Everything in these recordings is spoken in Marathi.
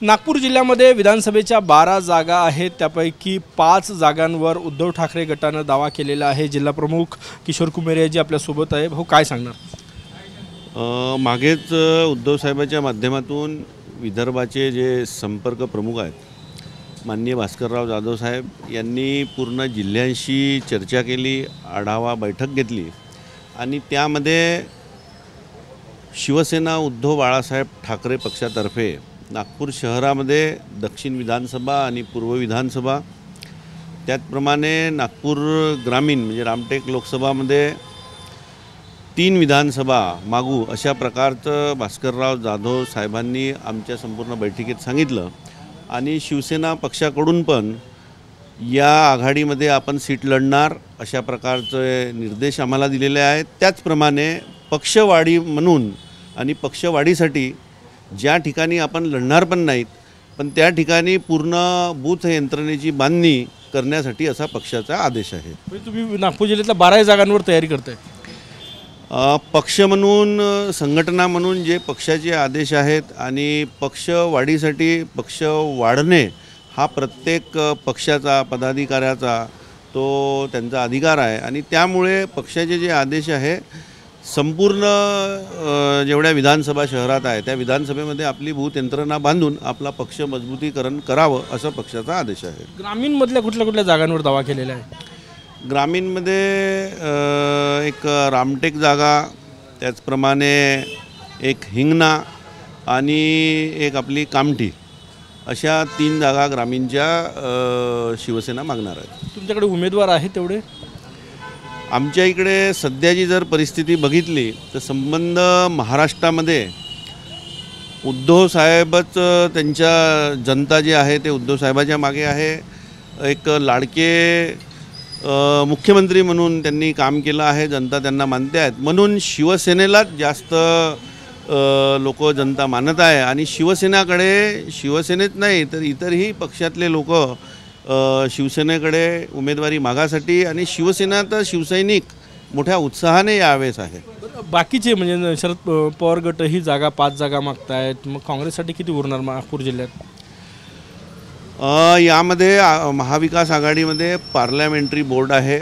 नागपूर जिल्ह्यामध्ये विधानसभेच्या 12 जागा आहेत, त्यापैकी 5 जागांवर उद्धव ठाकरे गटानं दावा केलेला आहे। जिल्हा प्रमुख किशोर कुमेरे जी आपल्यासोबत आहे। भाऊ काय सांगणार? मागेच उद्धव साहेबांच्या माध्यमातून विदर्भाचे जे संपर्क प्रमुख आहेत माननीय भास्करराव जाधव साहेब यांनी पूर्ण जिल्ह्यांशी चर्चा केली, आढावा बैठक घेतली आणि त्यामध्ये शिवसेना उद्धव बाळासाहेब ठाकरे पक्षातर्फे नागपूर शहरामध्ये दक्षिण विधानसभा आणि पूर्व विधानसभा, त्याचप्रमाणे नागपूर ग्रामीण म्हणजे रामटेक लोकसभामध्ये 3 विधानसभा मागू अशा प्रकारचं भास्करराव जाधव साहेबांनी आमच्या संपूर्ण बैठकीत सांगितलं। आणि शिवसेना पक्षाकडून पण या आघाडीमध्ये आपण सीट लढणार अशा प्रकारचे निर्देश आम्हाला दिलेले आहेत। त्याचप्रमाणे पक्षवाढी म्हणून आणि पक्षवाढीसाठी ज्या ठिकाणी आपण लढणार पण नाहीत पण त्या ठिकाणी पूर्ण बूथ यंत्रणेची बांधणी करण्यासाठी असा पक्षाचा आदेश आहे। तुम्ही नागपूर जिल्ह्यातल्या 12 जागांवर तयारी करताय? पक्ष म्हणून, संघटना म्हणून जे पक्षाचे आदेश आहेत आणि पक्ष वाढीसाठी पक्ष वाढणे हा प्रत्येक पक्षाचा पदाधिकाऱ्याचा तो त्यांचा अधिकार आहे आणि त्यामुळे पक्षाचे जे आदेश आहे संपूर्ण जेवढ्या विधानसभा शहरात आहे त्या विधानसभेमध्ये आपली बूथ यंत्रणा बांधून आपला पक्ष मजबूतीकरण करावं असा पक्षाचा आदेश आहे। ग्रामीणमधल्या कुठल्या जागांवर दावा केलेला आहे? ग्रामीणमध्ये एक रामटेक जागा, त्याचप्रमाणे एक हिंगणा आणि एक आपली कामठी अशा 3 जागा ग्रामीणच्या शिवसेना मागणार आहे। तुमच्याकडे उमेदवार आहेत तेवढे? आमच्या इकडे सध्याची जर परिस्थिती बघितली तर संबंध महाराष्ट्रामध्ये उद्धव साहेबच त्यांच्या जनता जी आहे ते उद्धव साहेबाच्या मागे आहे। एक लाडके मुख्यमंत्री म्हणून त्यांनी काम केलं आहे, जनता त्यांना मानते आहेत, म्हणून शिवसेनेलाच जास्त लोक जनता मानत आहे आणि शिवसेनेत नाही तर इतरही पक्षातले लोक शिवसेनेकडे उमेदवारी मागासाठी आणि शिवसेना तर शिवसैनिक मोठ्या उत्साहाने यावेळेस आहे। बाकीचे म्हणजे शरद पवार गट ही जागा 5 जागा मागतायत, मग काँग्रेससाठी किती उरणार नागपूर जिल्ह्यात? यामध्ये महाविकास आघाडीमध्ये पार्लमेंटरी बोर्ड आहे,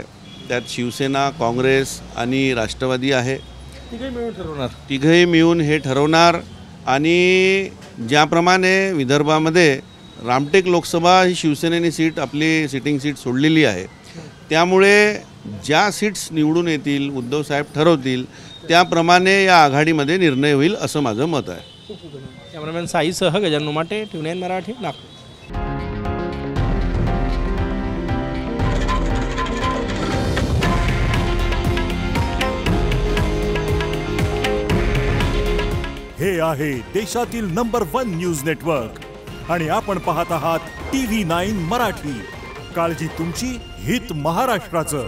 त्यात शिवसेना, काँग्रेस आणि राष्ट्रवादी आहे। तिघही मिळून हे ठरवणार आणि ज्याप्रमाणे विदर्भामध्ये रामटेक लोकसभा ही शिवसेनेने आपली सिटिंग सीट सोडलेली आहे, त्यामुळे ज्या सीट्स निवडून येतील उद्धव साहेब ठरवतील त्याप्रमाणे या आघाडीमध्ये निर्णय होईल असं माझं मत आहे। कॅमेरामॅन साईसह गजानन उमाटे, TVN मराठी, नागपूर। हे आहे देशातील नंबर 1 न्यूज नेटवर्क आणि आपण पाहत आहात TV9 मराठी। काळजी तुमची, हित महाराष्ट्राचं।